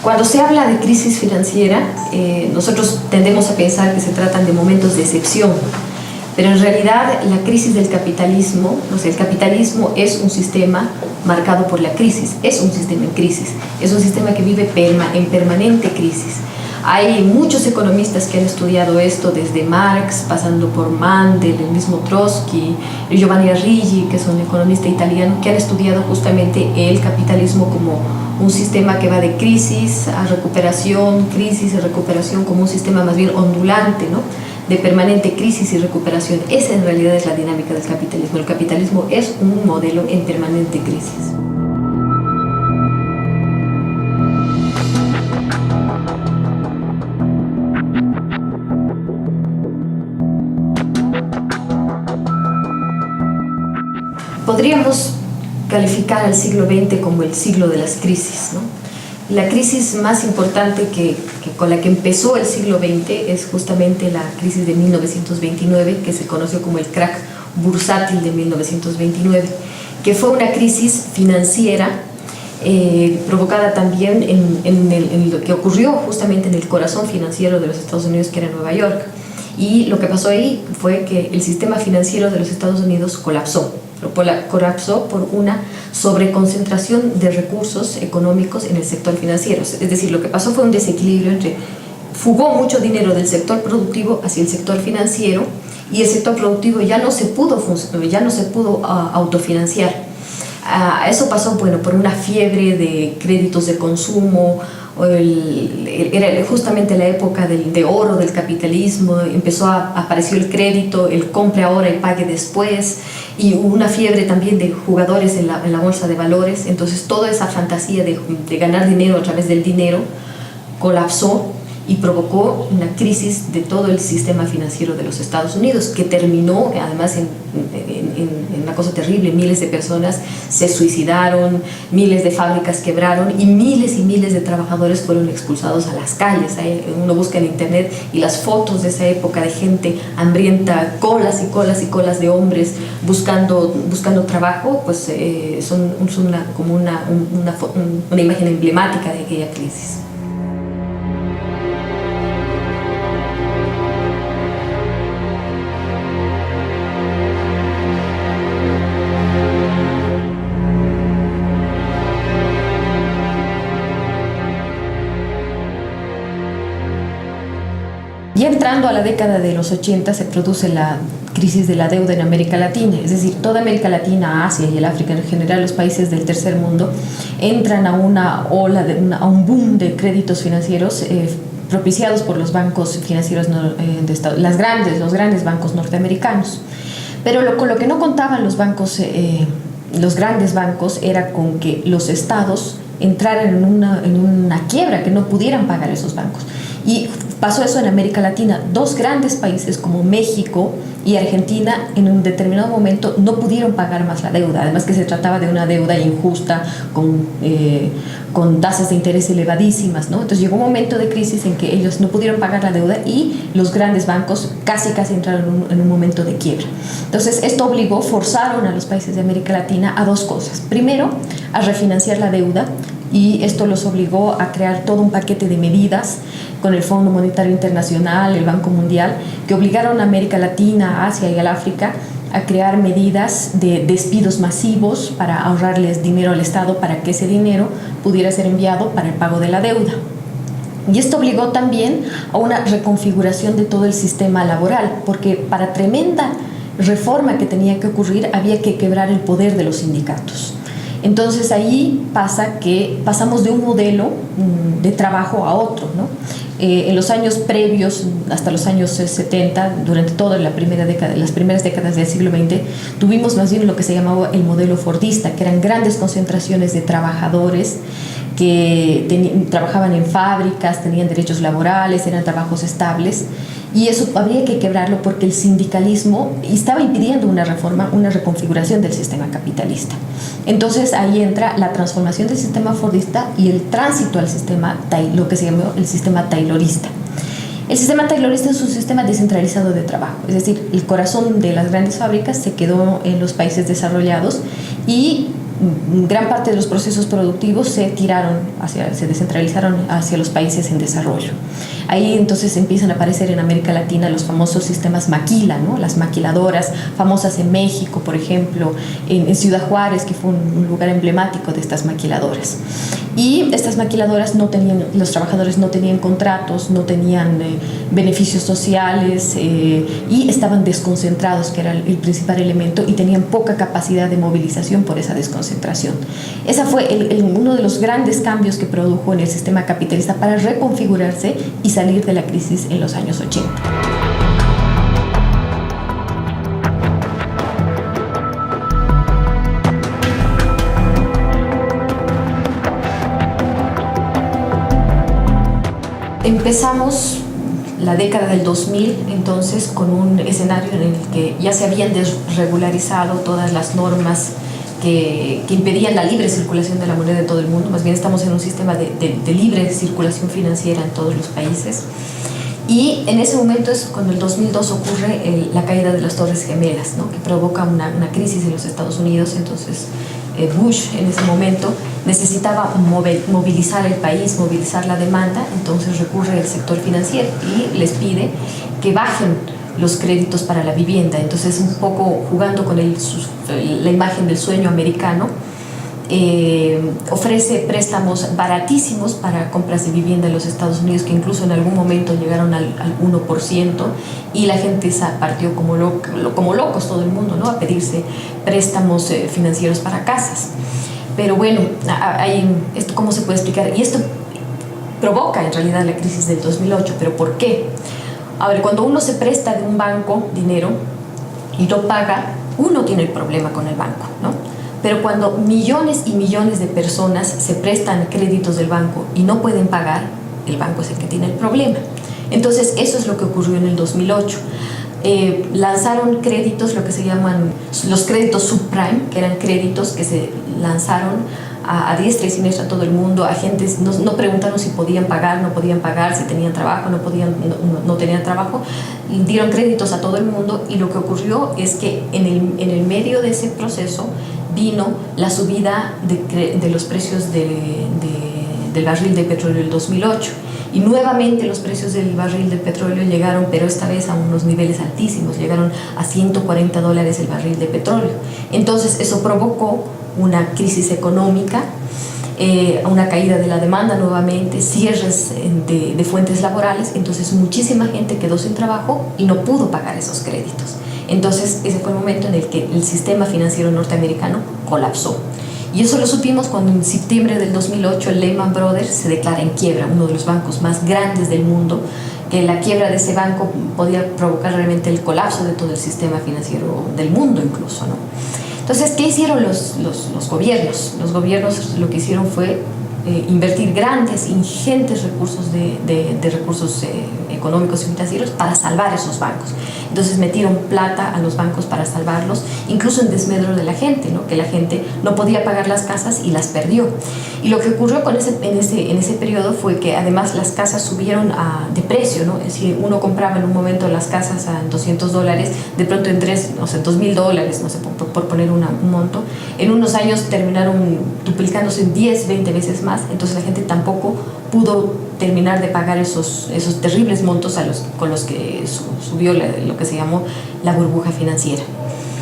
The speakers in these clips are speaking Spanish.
Cuando se habla de crisis financiera, nosotros tendemos a pensar que se tratan de momentos de excepción, pero en realidad la crisis del capitalismo, o sea, el capitalismo es un sistema marcado por la crisis, es un sistema en crisis, es un sistema que vive en permanente crisis. Hay muchos economistas que han estudiado esto, desde Marx, pasando por Mandel, el mismo Trotsky, Giovanni Arrighi, que es un economista italiano, que han estudiado justamente el capitalismo como un sistema que va de crisis a recuperación, crisis y recuperación, como un sistema más bien ondulante, ¿no?, de permanente crisis y recuperación. Esa en realidad es la dinámica del capitalismo. El capitalismo es un modelo en permanente crisis. Podríamos calificar al siglo XX como el siglo de las crisis, ¿no? La crisis más importante con la que empezó el siglo XX es justamente la crisis de 1929, que se conoció como el crack bursátil de 1929, que fue una crisis financiera provocada también en lo que ocurrió justamente en el corazón financiero de los Estados Unidos, que era Nueva York. Y lo que pasó ahí fue que el sistema financiero de los Estados Unidos colapsó por una sobreconcentración de recursos económicos en el sector financiero. Es decir, lo que pasó fue un desequilibrio fugó mucho dinero del sector productivo hacia el sector financiero, y el sector productivo ya no se pudo autofinanciar. Eso pasó, bueno, por una fiebre de créditos de consumo. Era justamente la época de oro del capitalismo. Apareció el crédito, el compre ahora y pague después, y hubo una fiebre también de jugadores en la bolsa de valores. Entonces toda esa fantasía de ganar dinero a través del dinero colapsó y provocó una crisis de todo el sistema financiero de los Estados Unidos, que terminó además en una cosa terrible. Miles de personas se suicidaron, miles de fábricas quebraron, y miles de trabajadores fueron expulsados a las calles. Uno busca en internet y las fotos de esa época de gente hambrienta, colas y colas y colas de hombres buscando trabajo, pues son como una imagen emblemática de aquella crisis. Ya entrando a la década de los 80 se produce la crisis de la deuda en América Latina, es decir, toda América Latina, Asia y el África en general, los países del tercer mundo, entran a una ola, a un boom de créditos financieros propiciados por los bancos financieros de Estados, los grandes bancos norteamericanos. Pero con lo que no contaban los grandes bancos era con que los estados entraran en una quiebra, que no pudieran pagar esos bancos. Y pasó eso en América Latina. Dos grandes países como México y Argentina en un determinado momento no pudieron pagar más la deuda, además que se trataba de una deuda injusta con tasas de interés elevadísimas, ¿no? Entonces llegó un momento de crisis en que ellos no pudieron pagar la deuda y los grandes bancos casi entraron en un momento de quiebra. Entonces esto forzaron a los países de América Latina a dos cosas. Primero, a refinanciar la deuda, y esto los obligó a crear todo un paquete de medidas con el Fondo Monetario Internacional, el Banco Mundial, que obligaron a América Latina, a Asia y al África a crear medidas de despidos masivos para ahorrarles dinero al Estado, para que ese dinero pudiera ser enviado para el pago de la deuda. Y esto obligó también a una reconfiguración de todo el sistema laboral, porque para tremenda reforma que tenía que ocurrir había que quebrar el poder de los sindicatos. Entonces ahí pasa que pasamos de un modelo de trabajo a otro, ¿no? En los años previos, hasta los años 70, durante toda las primeras décadas del siglo XX, tuvimos más bien lo que se llamaba el modelo fordista, que eran grandes concentraciones de trabajadores que trabajaban en fábricas, tenían derechos laborales, eran trabajos estables, y eso habría que quebrarlo porque el sindicalismo estaba impidiendo una reforma, una reconfiguración del sistema capitalista. Entonces ahí entra la transformación del sistema fordista y el tránsito al sistema, lo que se llamó el sistema taylorista. El sistema taylorista es un sistema descentralizado de trabajo, es decir, el corazón de las grandes fábricas se quedó en los países desarrollados, y gran parte de los procesos productivos se descentralizaron hacia los países en desarrollo. Ahí entonces empiezan a aparecer en América Latina los famosos sistemas maquila, ¿no? Las maquiladoras famosas en México, por ejemplo, en Ciudad Juárez, que fue un lugar emblemático de estas maquiladoras. Y estas maquiladoras los trabajadores no tenían contratos, no tenían beneficios sociales y estaban desconcentrados, que era el principal elemento, y tenían poca capacidad de movilización por esa desconcentración. Ese fue uno de los grandes cambios que produjo en el sistema capitalista para reconfigurarse y salir de la crisis en los años 80. Empezamos la década del 2000 entonces con un escenario en el que ya se habían desregularizado todas las normas que impedían la libre circulación de la moneda en todo el mundo. Más bien estamos en un sistema de libre circulación financiera en todos los países. Y en ese momento es cuando en el 2002 ocurre la caída de las Torres Gemelas, ¿no? Que provoca una crisis en los Estados Unidos. Entonces Bush en ese momento necesitaba movilizar el país, movilizar la demanda, entonces recurre al sector financiero y les pide que bajen los créditos para la vivienda. Entonces, un poco jugando con la imagen del sueño americano, ofrece préstamos baratísimos para compras de vivienda en los Estados Unidos, que incluso en algún momento llegaron al 1%, y la gente partió como locos, todo el mundo, ¿no? A pedirse préstamos financieros para casas. Pero bueno, esto ¿cómo se puede explicar? Y esto provoca en realidad la crisis del 2008. ¿Pero por qué? A ver, cuando uno se presta de un banco dinero y lo paga, uno tiene el problema con el banco, ¿no? Pero cuando millones y millones de personas se prestan créditos del banco y no pueden pagar, el banco es el que tiene el problema. Entonces, eso es lo que ocurrió en el 2008. Lanzaron créditos, lo que se llaman los créditos subprime, que eran créditos que se lanzaron a diestra y siniestra a todo el mundo. Agentes no preguntaron si podían pagar, no podían pagar, si tenían trabajo, no tenían trabajo. Dieron créditos a todo el mundo, y lo que ocurrió es que en el medio de ese proceso vino la subida de los precios del barril de petróleo del 2008. Y nuevamente los precios del barril de petróleo llegaron, pero esta vez a unos niveles altísimos, llegaron a $140 el barril de petróleo. Entonces eso provocó una crisis económica, una caída de la demanda nuevamente, cierres de fuentes laborales. Entonces muchísima gente quedó sin trabajo y no pudo pagar esos créditos. Entonces ese fue el momento en el que el sistema financiero norteamericano colapsó. Y eso lo supimos cuando en septiembre del 2008 el Lehman Brothers se declara en quiebra, uno de los bancos más grandes del mundo, que la quiebra de ese banco podía provocar realmente el colapso de todo el sistema financiero del mundo incluso, ¿no? Entonces, ¿qué hicieron los gobiernos? Los gobiernos lo que hicieron fue invertir grandes, ingentes recursos de recursos económicos y financieros para salvar esos bancos. Entonces metieron plata a los bancos para salvarlos, incluso en desmedro de la gente, ¿no? Que la gente no podía pagar las casas y las perdió. Y lo que ocurrió en ese periodo fue que además las casas subieron de precio, ¿no? Es decir, uno compraba en un momento las casas a $200, de pronto en $2,000, no sé, por poner un monto. En unos años terminaron duplicándose en 10, 20 veces más. Entonces la gente tampoco pudo terminar de pagar esos terribles montos con los que subió lo que se llamó la burbuja financiera.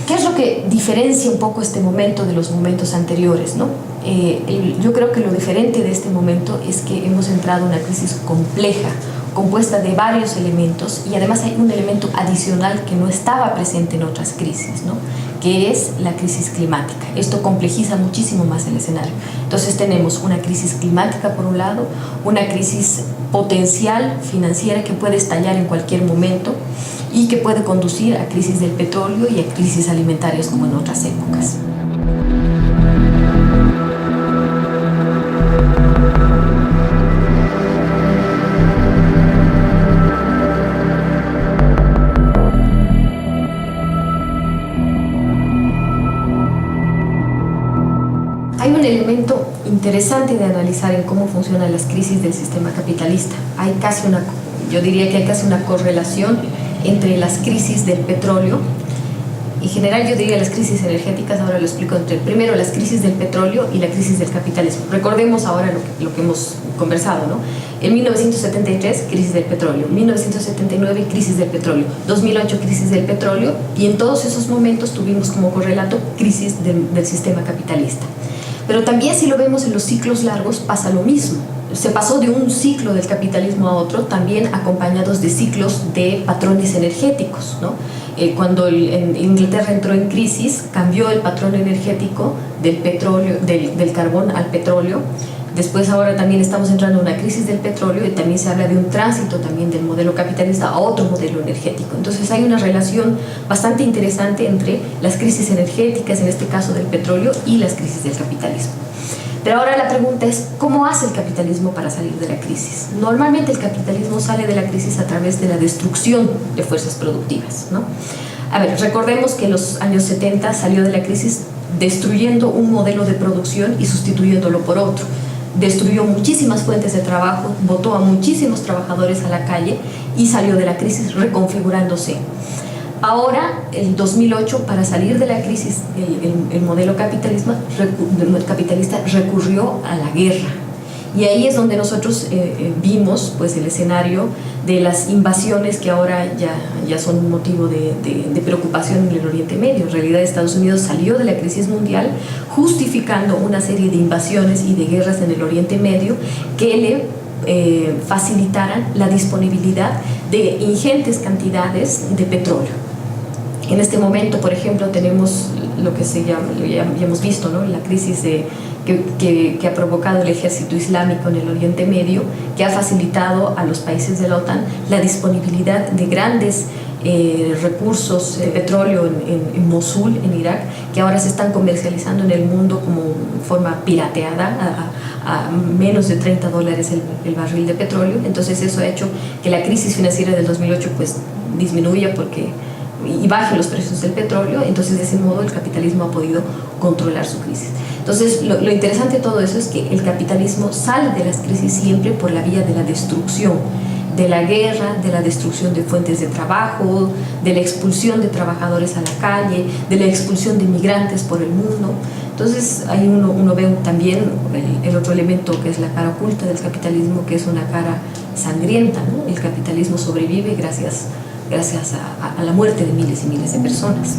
¿Qué es lo que diferencia un poco este momento de los momentos anteriores, ¿no? Yo creo que lo diferente de este momento es que hemos entrado en una crisis compleja, compuesta de varios elementos, y además hay un elemento adicional que no estaba presente en otras crisis, ¿no? Que es la crisis climática. Esto complejiza muchísimo más el escenario. Entonces tenemos una crisis climática por un lado, una crisis potencial financiera que puede estallar en cualquier momento y que puede conducir a crisis del petróleo y a crisis alimentarias como en otras épocas. Hay un elemento interesante de analizar en cómo funcionan las crisis del sistema capitalista. Yo diría que hay casi una correlación entre las crisis del petróleo En general yo diría las crisis energéticas, ahora lo explico, entre primero las crisis del petróleo y la crisis del capitalismo. Recordemos ahora lo que hemos conversado, ¿no? En 1973, crisis del petróleo, 1979, crisis del petróleo, 2008, crisis del petróleo, y en todos esos momentos tuvimos como correlato crisis del sistema capitalista. Pero también si lo vemos en los ciclos largos pasa lo mismo. Se pasó de un ciclo del capitalismo a otro, también acompañados de ciclos de patrones energéticos, ¿no? Cuando en Inglaterra entró en crisis, cambió el patrón energético del petróleo, del carbón al petróleo. Después ahora también estamos entrando en una crisis del petróleo y también se habla de un tránsito también del modelo capitalista a otro modelo energético. Entonces hay una relación bastante interesante entre las crisis energéticas, en este caso del petróleo, y las crisis del capitalismo. Pero ahora la pregunta es, ¿cómo hace el capitalismo para salir de la crisis? Normalmente el capitalismo sale de la crisis a través de la destrucción de fuerzas productivas, ¿no? A ver, recordemos que en los años 70 salió de la crisis destruyendo un modelo de producción y sustituyéndolo por otro. Destruyó muchísimas fuentes de trabajo, botó a muchísimos trabajadores a la calle y salió de la crisis reconfigurándose. Ahora, el 2008, para salir de la crisis, el modelo capitalista recurrió a la guerra. Y ahí es donde nosotros vimos pues, el escenario de las invasiones que ahora ya son un motivo de preocupación en el Oriente Medio. En realidad, Estados Unidos salió de la crisis mundial justificando una serie de invasiones y de guerras en el Oriente Medio que le facilitaran la disponibilidad de ingentes cantidades de petróleo. En este momento, por ejemplo, tenemos lo que ya hemos visto, ¿no? La crisis que ha provocado el ejército islámico en el Oriente Medio, que ha facilitado a los países de la OTAN la disponibilidad de grandes recursos de petróleo en Mosul, en Irak, que ahora se están comercializando en el mundo como forma pirateada a menos de $30 el barril de petróleo. Entonces eso ha hecho que la crisis financiera del 2008 pues disminuya y baje los precios del petróleo. Entonces de ese modo el capitalismo ha podido controlar su crisis. Entonces lo interesante de todo eso es que el capitalismo sale de las crisis siempre por la vía de la destrucción, de la guerra, de la destrucción de fuentes de trabajo, de la expulsión de trabajadores a la calle, de la expulsión de migrantes por el mundo. Entonces ahí uno ve también el otro elemento que es la cara oculta del capitalismo, que es una cara sangrienta, ¿no? El capitalismo sobrevive gracias a la muerte de miles y miles de personas.